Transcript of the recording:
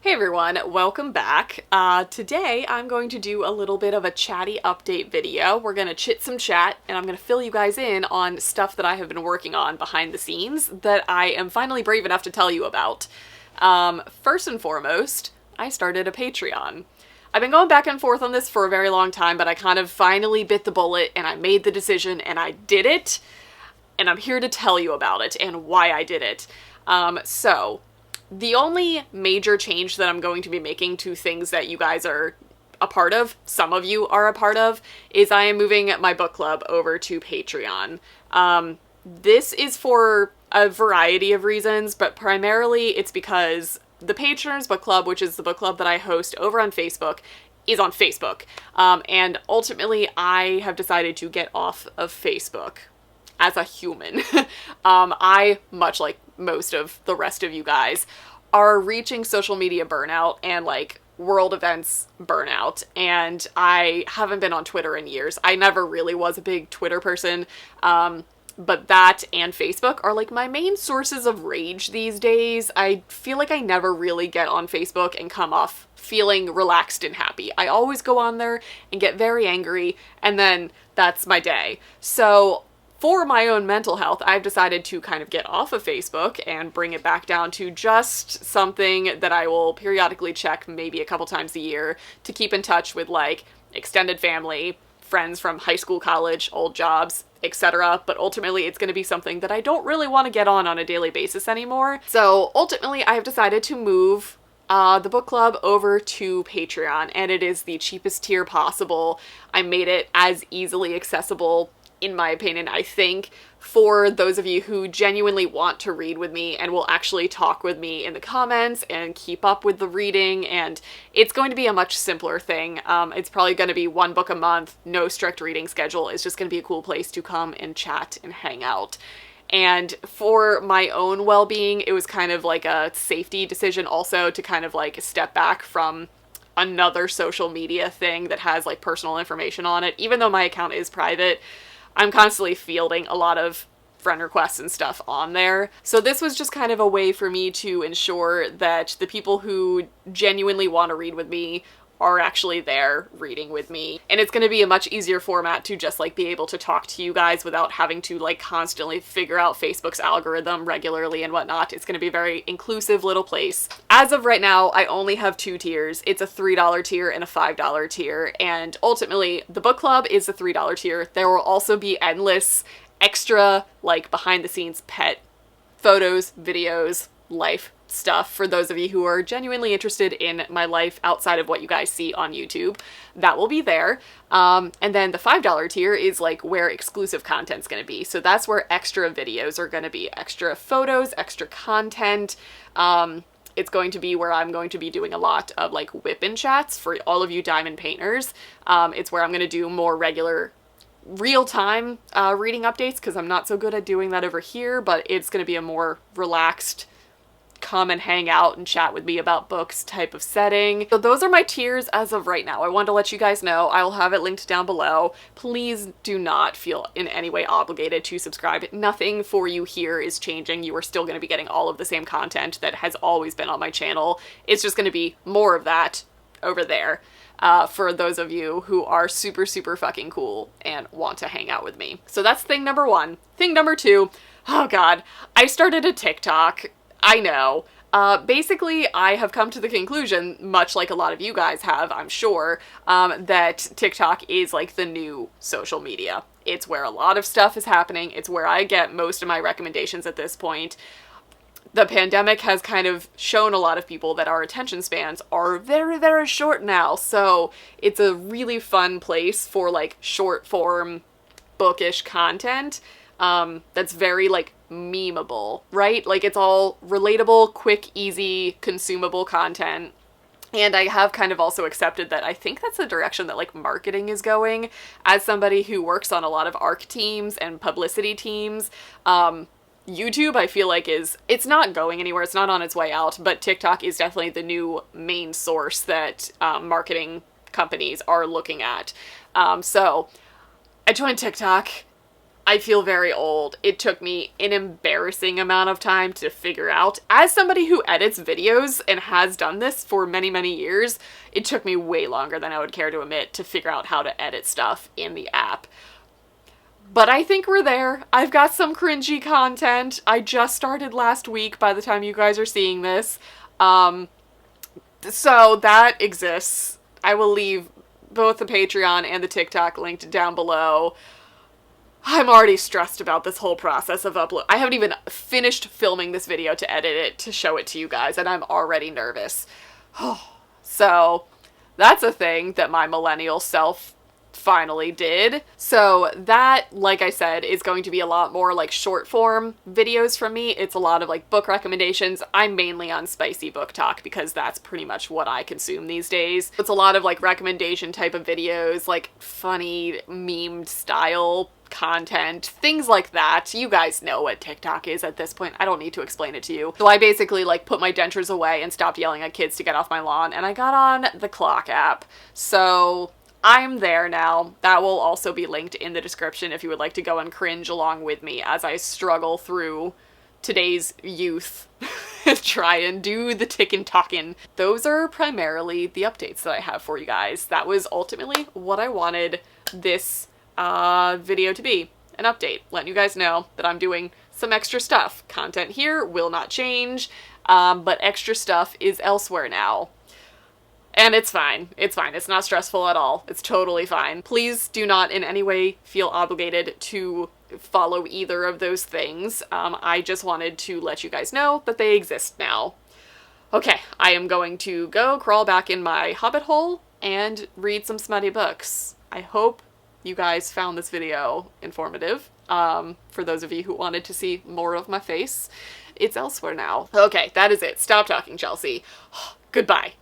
Hey everyone, welcome back. Today I'm going to do a little bit of a chatty update video. We're gonna chit some chat and I'm gonna fill you guys in on stuff that I have been working on behind the scenes that I am finally brave enough to tell you about. First and foremost, I started a Patreon. I've been going back and forth on this for a very long time, but I kind of finally bit the bullet and I made the decision and I did it. And I'm here to tell you about it and why I did it. The only major change that I'm going to be making to things that you guys are a part of, some of you are a part of, is I am moving my book club over to Patreon. This is for a variety of reasons, but primarily it's because the Patrons Book Club, which is the book club that I host over on Facebook, is on Facebook. And ultimately I have decided to get off of Facebook as a human. I, much like most of the rest of you guys, are reaching social media burnout and like world events burnout, and I haven't been on Twitter in years. I never really was a big Twitter person, but that and Facebook are like my main sources of rage these days. I feel like I never really get on Facebook and come off feeling relaxed and happy. I always go on there and get very angry, and then that's my day. So for my own mental health, I've decided to kind of get off of Facebook and bring it back down to just something that I will periodically check maybe a couple times a year to keep in touch with like extended family, friends from high school, college, old jobs, etc. But ultimately it's going to be something that I don't really want to get on a daily basis anymore. So ultimately I have decided to move the book club over to Patreon, and it is the cheapest tier possible. I made it as easily accessible, in my opinion, I think, for those of you who genuinely want to read with me and will actually talk with me in the comments and keep up with the reading. And it's going to be a much simpler thing. It's probably going to be one book a month, no strict reading schedule. It's just going to be a cool place to come and chat and hang out. And for my own well-being, it was kind of like a safety decision also to kind of like step back from another social media thing that has like personal information on it. Even though my account is private, I'm constantly fielding a lot of friend requests and stuff on there. So this was just kind of a way for me to ensure that the people who genuinely want to read with me are actually there reading with me. And it's going to be a much easier format to just like be able to talk to you guys without having to like constantly figure out Facebook's algorithm regularly and whatnot. It's going to be a very inclusive little place. As of right now, I only have two tiers. It's a $3 tier and a $5 tier. And ultimately the book club is the $3 tier. There will also be endless extra like behind the scenes pet photos, videos, life stuff for those of you who are genuinely interested in my life outside of what you guys see on YouTube. That will be there. And then the $5 tier is like where exclusive content's going to be. So that's where extra videos are going to be, extra photos, extra content. It's going to be where I'm going to be doing a lot of like whip-in chats for all of you diamond painters. It's where I'm going to do more regular real-time reading updates because I'm not so good at doing that over here, but it's going to be a more relaxed come and hang out and chat with me about books type of setting. So those are my tiers as of right now. I wanted to let you guys know. I will have it linked down below. Please do not feel in any way obligated to subscribe. Nothing for you here is changing. You are still going to be getting all of the same content that has always been on my channel. It's just going to be more of that over there. For those of you who are super, super fucking cool and want to hang out with me. So that's thing number one. Thing number two, oh god, I started a TikTok. I know. Basically, I have come to the conclusion, much like a lot of you guys have, I'm sure, that TikTok is like the new social media. It's where a lot of stuff is happening. It's where I get most of my recommendations at this point. The pandemic has kind of shown a lot of people that our attention spans are very, very short now. So it's a really fun place for like short form bookish content. That's very like memeable, right? Like it's all relatable, quick, easy, consumable content. And I have kind of also accepted that I think that's the direction that like marketing is going. As somebody who works on a lot of ARC teams and publicity teams, YouTube I feel like it's not going anywhere, it's not on its way out, but TikTok is definitely the new main source that marketing companies are looking at. So I joined TikTok. I feel very old. It took me an embarrassing amount of time to figure out. As somebody who edits videos and has done this for many, many years, it took me way longer than I would care to admit to figure out how to edit stuff in the app. But I think we're there. I've got some cringy content. I just started last week by the time you guys are seeing this. So that exists. I will leave both the Patreon and the TikTok linked down below. I'm already stressed about this whole process of upload. I haven't even finished filming this video to edit it to show it to you guys, and I'm already nervous. So that's a thing that my millennial self finally did. So that, like I said, is going to be a lot more like short form videos from me. It's a lot of like book recommendations. I'm mainly on spicy book talk because that's pretty much what I consume these days. It's a lot of like recommendation type of videos, like funny memed style content, things like that. You guys know what TikTok is at this point. I don't need to explain it to you. So I basically like put my dentures away and stopped yelling at kids to get off my lawn, and I got on the clock app. So I'm there now. That will also be linked in the description if you would like to go and cringe along with me as I struggle through today's youth and try and do the tickin' talkin'. Those are primarily the updates that I have for you guys. That was ultimately what I wanted this video to be, an update, letting you guys know that I'm doing some extra stuff. Content here will not change, but extra stuff is elsewhere now. And it's fine. It's fine. It's not stressful at all. It's totally fine. Please do not in any way feel obligated to follow either of those things. I just wanted to let you guys know that they exist now. Okay, I am going to go crawl back in my hobbit hole and read some smutty books. I hope you guys found this video informative. For those of you who wanted to see more of my face, it's elsewhere now. Okay, that is it. Stop talking, Chelsea. Goodbye.